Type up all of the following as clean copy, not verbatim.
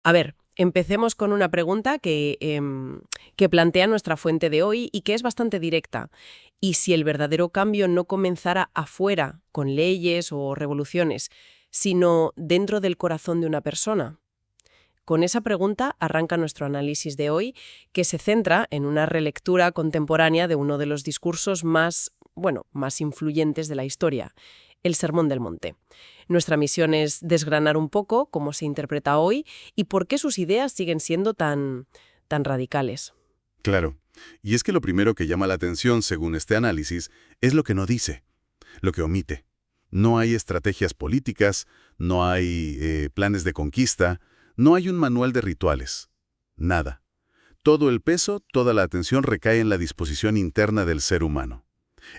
A ver, empecemos con una pregunta que plantea nuestra fuente de hoy y que es bastante directa. ¿Y si el verdadero cambio no comenzara afuera, con leyes o revoluciones, sino dentro del corazón de una persona? Con esa pregunta arranca nuestro análisis de hoy, que se centra en una relectura contemporánea de uno de los discursos más influyentes de la historia, el Sermón del Monte. Nuestra misión es desgranar un poco cómo se interpreta hoy y por qué sus ideas siguen siendo tan radicales. Claro. Y es que lo primero que llama la atención, según este análisis, es lo que no dice, lo que omite. No hay estrategias políticas, no hay planes de conquista, no hay un manual de rituales. Nada. Todo el peso, toda la atención recae en la disposición interna del ser humano.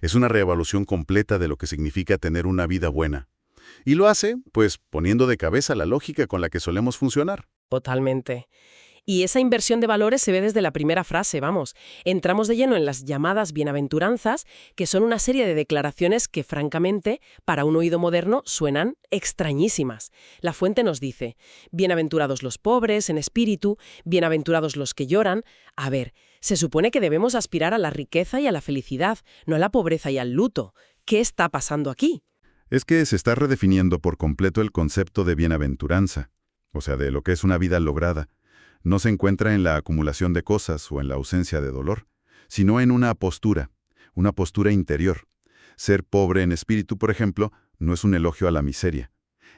Es una reevaluación completa de lo que significa tener una vida buena. Y lo hace, pues, poniendo de cabeza la lógica con la que solemos funcionar. Totalmente. Y esa inversión de valores se ve desde la primera frase, vamos. Entramos de lleno en las llamadas bienaventuranzas, que son una serie de declaraciones que, francamente, para un oído moderno, suenan extrañísimas. La fuente nos dice, bienaventurados los pobres en espíritu, bienaventurados los que lloran. A ver, se supone que debemos aspirar a la riqueza y a la felicidad, no a la pobreza y al luto. ¿Qué está pasando aquí? Es que se está redefiniendo por completo el concepto de bienaventuranza, o sea, de lo que es una vida lograda. No se encuentra en la acumulación de cosas o en la ausencia de dolor, sino en una postura interior. Ser pobre en espíritu, por ejemplo, no es un elogio a la miseria.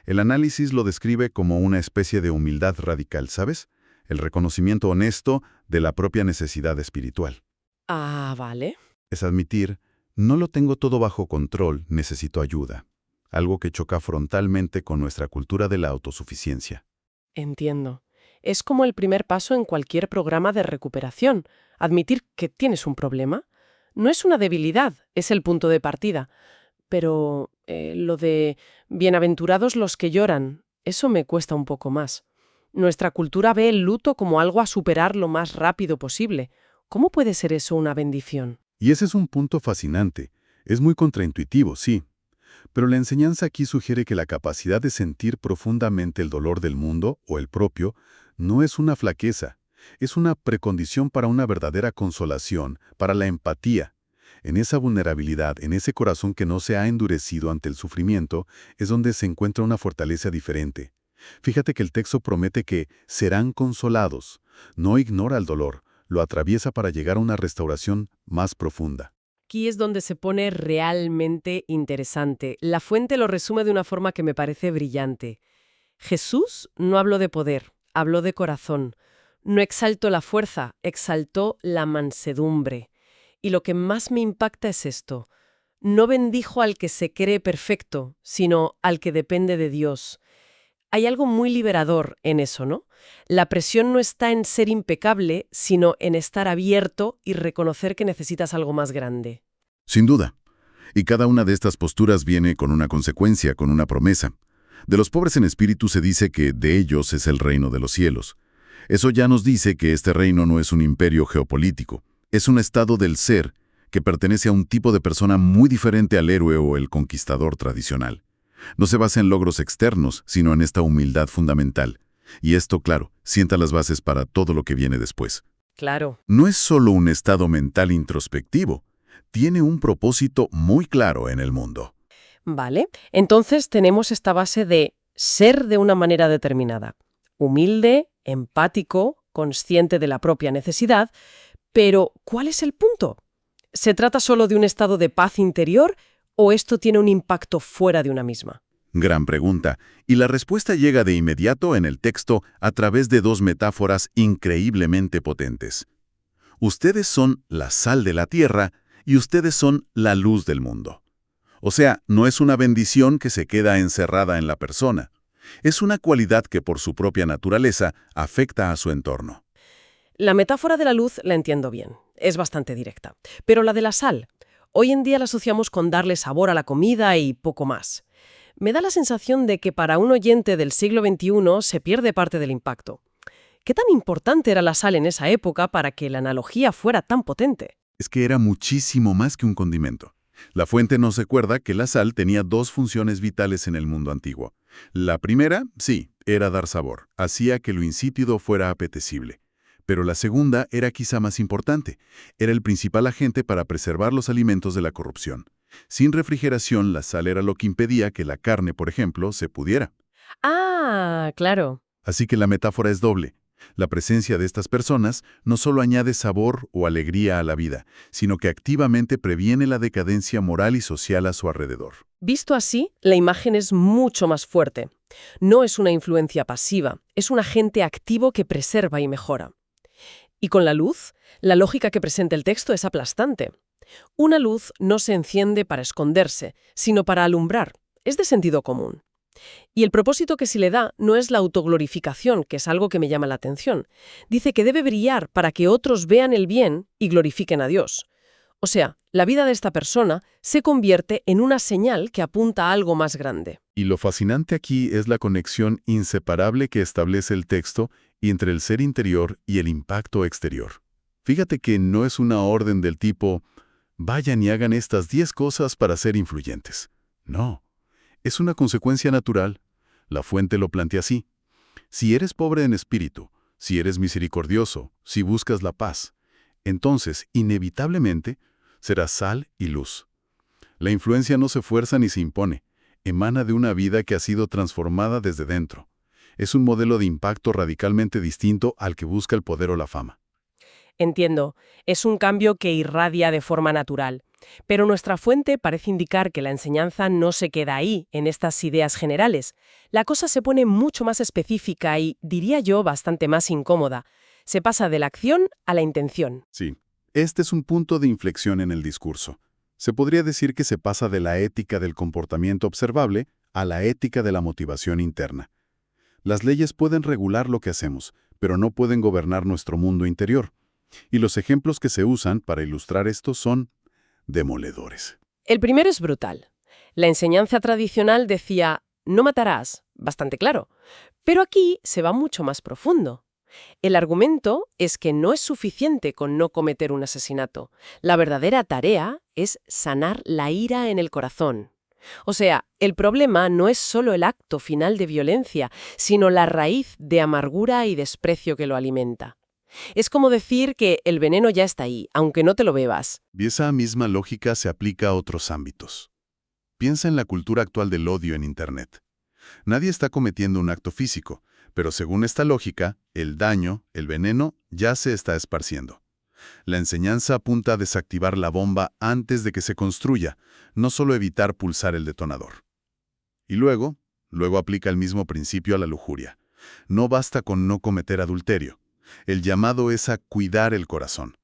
El análisis lo describe como una especie de humildad radical, ¿sabes? El reconocimiento honesto de la propia necesidad espiritual. Ah, vale. Es admitir, no lo tengo todo bajo control, necesito ayuda. Algo que choca frontalmente con nuestra cultura de la autosuficiencia. Entiendo. Es como el primer paso en cualquier programa de recuperación. Admitir que tienes un problema. No es una debilidad, es el punto de partida. Pero lo de bienaventurados los que lloran, eso me cuesta un poco más. Nuestra cultura ve el luto como algo a superar lo más rápido posible. ¿Cómo puede ser eso una bendición? Y ese es un punto fascinante. Es muy contraintuitivo, sí. Pero la enseñanza aquí sugiere que la capacidad de sentir profundamente el dolor del mundo, o el propio, no es una flaqueza, es una precondición para una verdadera consolación, para la empatía. En esa vulnerabilidad, en ese corazón que no se ha endurecido ante el sufrimiento, es donde se encuentra una fortaleza diferente. Fíjate que el texto promete que serán consolados. No ignora el dolor, lo atraviesa para llegar a una restauración más profunda. Aquí es donde se pone realmente interesante. La fuente lo resume de una forma que me parece brillante. Jesús no habló de poder, habló de corazón. No exaltó la fuerza, exaltó la mansedumbre. Y lo que más me impacta es esto. No bendijo al que se cree perfecto, sino al que depende de Dios. Hay algo muy liberador en eso, ¿no? La presión no está en ser impecable, sino en estar abierto y reconocer que necesitas algo más grande. Sin duda. Y cada una de estas posturas viene con una consecuencia, con una promesa. De los pobres en espíritu se dice que de ellos es el reino de los cielos. Eso ya nos dice que este reino no es un imperio geopolítico, es un estado del ser que pertenece a un tipo de persona muy diferente al héroe o el conquistador tradicional. No se basa en logros externos, sino en esta humildad fundamental. Y esto, claro, sienta las bases para todo lo que viene después. Claro. No es solo un estado mental introspectivo, tiene un propósito muy claro en el mundo. Vale. Entonces tenemos esta base de ser de una manera determinada. Humilde, empático, consciente de la propia necesidad. Pero, ¿cuál es el punto? ¿Se trata solo de un estado de paz interior o esto tiene un impacto fuera de una misma? Gran pregunta, y la respuesta llega de inmediato en el texto a través de dos metáforas increíblemente potentes. Ustedes son la sal de la tierra y ustedes son la luz del mundo. O sea, no es una bendición que se queda encerrada en la persona. Es una cualidad que por su propia naturaleza afecta a su entorno. La metáfora de la luz la entiendo bien, es bastante directa. Pero la de la sal, hoy en día la asociamos con darle sabor a la comida y poco más. Me da la sensación de que para un oyente del siglo XXI se pierde parte del impacto. ¿Qué tan importante era la sal en esa época para que la analogía fuera tan potente? Es que era muchísimo más que un condimento. La fuente nos recuerda que la sal tenía dos funciones vitales en el mundo antiguo. La primera, sí, era dar sabor, hacía que lo insípido fuera apetecible. Pero la segunda era quizá más importante. Era el principal agente para preservar los alimentos de la corrupción. Sin refrigeración, la sal era lo que impedía que la carne, por ejemplo, se pudiera. Ah, claro. Así que la metáfora es doble. La presencia de estas personas no solo añade sabor o alegría a la vida, sino que activamente previene la decadencia moral y social a su alrededor. Visto así, la imagen es mucho más fuerte. No es una influencia pasiva, es un agente activo que preserva y mejora. Y con la luz, la lógica que presenta el texto es aplastante. Una luz no se enciende para esconderse, sino para alumbrar. Es de sentido común. Y el propósito que se le da no es la autoglorificación, que es algo que me llama la atención. Dice que debe brillar para que otros vean el bien y glorifiquen a Dios. O sea, la vida de esta persona se convierte en una señal que apunta a algo más grande. Y lo fascinante aquí es la conexión inseparable que establece el texto entre el ser interior y el impacto exterior. Fíjate que no es una orden del tipo, vayan y hagan estas 10 cosas para ser influyentes. No, es una consecuencia natural. La fuente lo plantea así. Si eres pobre en espíritu, si eres misericordioso, si buscas la paz, entonces, inevitablemente, serás sal y luz. La influencia no se fuerza ni se impone, emana de una vida que ha sido transformada desde dentro. Es un modelo de impacto radicalmente distinto al que busca el poder o la fama. Entiendo, es un cambio que irradia de forma natural. Pero nuestra fuente parece indicar que la enseñanza no se queda ahí, en estas ideas generales. La cosa se pone mucho más específica y, diría yo, bastante más incómoda. Se pasa de la acción a la intención. Sí, este es un punto de inflexión en el discurso. Se podría decir que se pasa de la ética del comportamiento observable a la ética de la motivación interna. Las leyes pueden regular lo que hacemos, pero no pueden gobernar nuestro mundo interior. Y los ejemplos que se usan para ilustrar esto son demoledores. El primero es brutal. La enseñanza tradicional decía, no matarás, bastante claro. Pero aquí se va mucho más profundo. El argumento es que no es suficiente con no cometer un asesinato. La verdadera tarea es sanar la ira en el corazón. O sea, el problema no es solo el acto final de violencia, sino la raíz de amargura y desprecio que lo alimenta. Es como decir que el veneno ya está ahí, aunque no te lo bebas. Y esa misma lógica se aplica a otros ámbitos. Piensa en la cultura actual del odio en Internet. Nadie está cometiendo un acto físico, pero según esta lógica, el daño, el veneno, ya se está esparciendo. La enseñanza apunta a desactivar la bomba antes de que se construya, no solo evitar pulsar el detonador. Y luego aplica el mismo principio a la lujuria. No basta con no cometer adulterio. El llamado es a cuidar el corazón,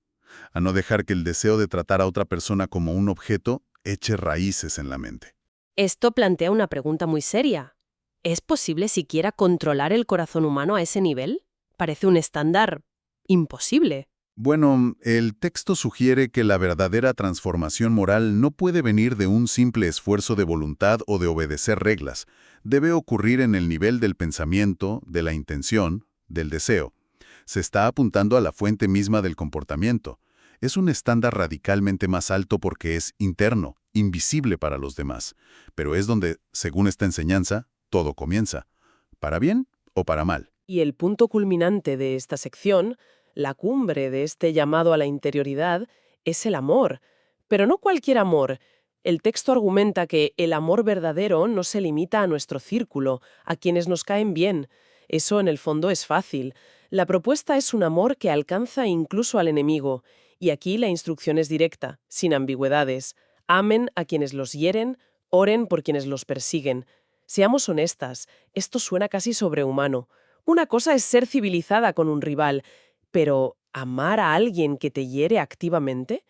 a no dejar que el deseo de tratar a otra persona como un objeto eche raíces en la mente. Esto plantea una pregunta muy seria. ¿Es posible siquiera controlar el corazón humano a ese nivel? Parece un estándar imposible. Bueno, el texto sugiere que la verdadera transformación moral no puede venir de un simple esfuerzo de voluntad o de obedecer reglas. Debe ocurrir en el nivel del pensamiento, de la intención, del deseo. Se está apuntando a la fuente misma del comportamiento. Es un estándar radicalmente más alto porque es interno, invisible para los demás. Pero es donde, según esta enseñanza, todo comienza. ¿Para bien o para mal? Y el punto culminante de esta sección, la cumbre de este llamado a la interioridad, es el amor. Pero no cualquier amor. El texto argumenta que el amor verdadero no se limita a nuestro círculo, a quienes nos caen bien. Eso en el fondo es fácil. La propuesta es un amor que alcanza incluso al enemigo. Y aquí la instrucción es directa, sin ambigüedades. Amen a quienes los hieren, oren por quienes los persiguen. Seamos honestas, esto suena casi sobrehumano. Una cosa es ser civilizada con un rival, pero ¿amar a alguien que te hiere activamente?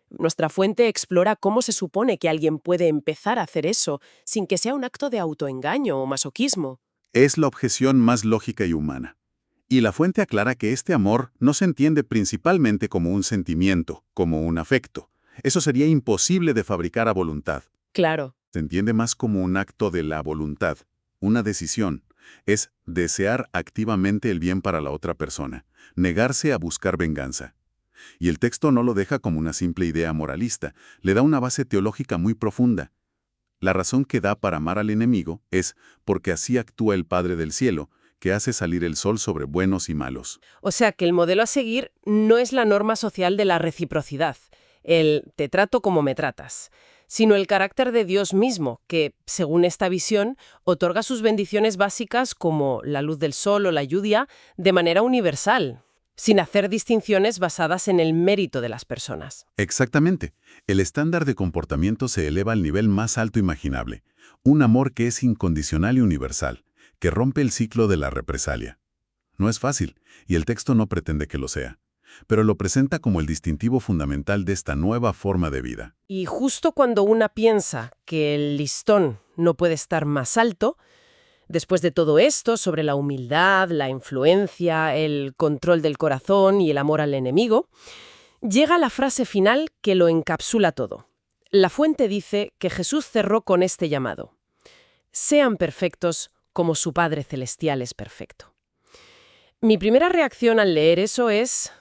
Nuestra fuente explora cómo se supone que alguien puede empezar a hacer eso sin que sea un acto de autoengaño o masoquismo. Es la objeción más lógica y humana. Y la fuente aclara que este amor no se entiende principalmente como un sentimiento, como un afecto. Eso sería imposible de fabricar a voluntad. Claro. Se entiende más como un acto de la voluntad, una decisión. Es desear activamente el bien para la otra persona, negarse a buscar venganza. Y el texto no lo deja como una simple idea moralista, le da una base teológica muy profunda. La razón que da para amar al enemigo es porque así actúa el Padre del Cielo, que hace salir el sol sobre buenos y malos. O sea que el modelo a seguir no es la norma social de la reciprocidad, el te trato como me tratas, sino el carácter de Dios mismo, que, según esta visión, otorga sus bendiciones básicas como la luz del sol o la lluvia de manera universal, sin hacer distinciones basadas en el mérito de las personas. Exactamente. El estándar de comportamiento se eleva al nivel más alto imaginable. Un amor que es incondicional y universal, que rompe el ciclo de la represalia. No es fácil, y el texto no pretende que lo sea, pero lo presenta como el distintivo fundamental de esta nueva forma de vida. Y justo cuando una piensa que el listón no puede estar más alto, después de todo esto sobre la humildad, la influencia, el control del corazón y el amor al enemigo, llega la frase final que lo encapsula todo. La fuente dice que Jesús cerró con este llamado: sean perfectos como su Padre Celestial es perfecto. Mi primera reacción al leer eso es: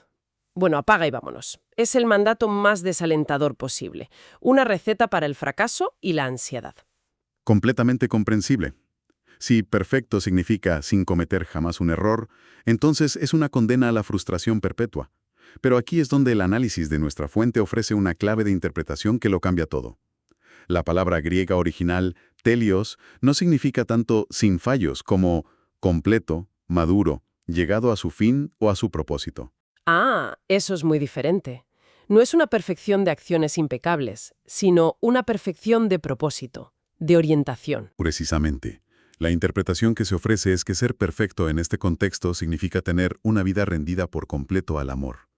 bueno, apaga y vámonos. Es el mandato más desalentador posible. Una receta para el fracaso y la ansiedad. Completamente comprensible. Si perfecto significa sin cometer jamás un error, entonces es una condena a la frustración perpetua. Pero aquí es donde el análisis de nuestra fuente ofrece una clave de interpretación que lo cambia todo. La palabra griega original, telios, no significa tanto sin fallos como completo, maduro, llegado a su fin o a su propósito. Ah, eso es muy diferente. No es una perfección de acciones impecables, sino una perfección de propósito, de orientación. Precisamente. La interpretación que se ofrece es que ser perfecto en este contexto significa tener una vida rendida por completo al amor.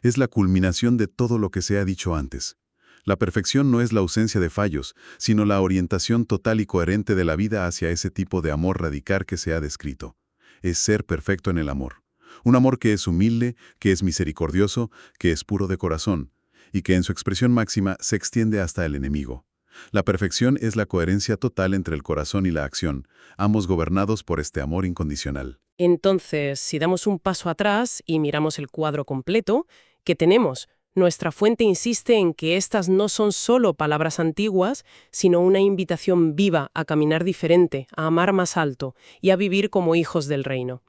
Es la culminación de todo lo que se ha dicho antes. La perfección no es la ausencia de fallos, sino la orientación total y coherente de la vida hacia ese tipo de amor radical que se ha descrito. Es ser perfecto en el amor. Un amor que es humilde, que es misericordioso, que es puro de corazón, y que en su expresión máxima se extiende hasta el enemigo. La perfección es la coherencia total entre el corazón y la acción, ambos gobernados por este amor incondicional. Entonces, si damos un paso atrás y miramos el cuadro completo, ¿qué tenemos? Nuestra fuente insiste en que estas no son solo palabras antiguas, sino una invitación viva a caminar diferente, a amar más alto y a vivir como hijos del reino.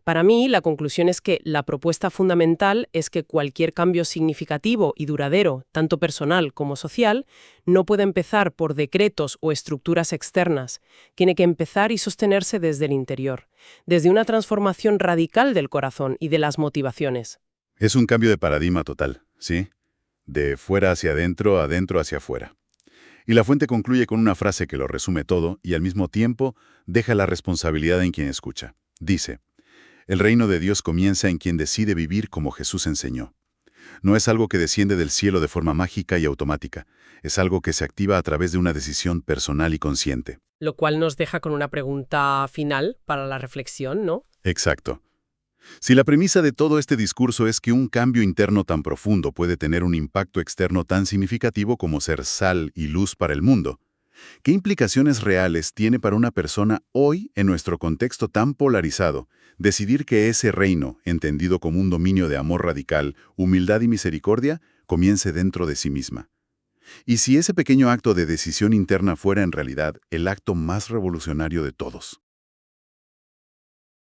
Para mí, la conclusión es que la propuesta fundamental es que cualquier cambio significativo y duradero, tanto personal como social, no puede empezar por decretos o estructuras externas. Tiene que empezar y sostenerse desde el interior, desde una transformación radical del corazón y de las motivaciones. Es un cambio de paradigma total, ¿sí? De fuera hacia adentro, adentro hacia afuera. Y la fuente concluye con una frase que lo resume todo y al mismo tiempo deja la responsabilidad en quien escucha. Dice: el reino de Dios comienza en quien decide vivir como Jesús enseñó. No es algo que desciende del cielo de forma mágica y automática, es algo que se activa a través de una decisión personal y consciente. Lo cual nos deja con una pregunta final para la reflexión, ¿no? Exacto. Si la premisa de todo este discurso es que un cambio interno tan profundo puede tener un impacto externo tan significativo como ser sal y luz para el mundo, ¿qué implicaciones reales tiene para una persona hoy, en nuestro contexto tan polarizado, decidir que ese reino, entendido como un dominio de amor radical, humildad y misericordia, comience dentro de sí misma? Y si ese pequeño acto de decisión interna fuera en realidad el acto más revolucionario de todos.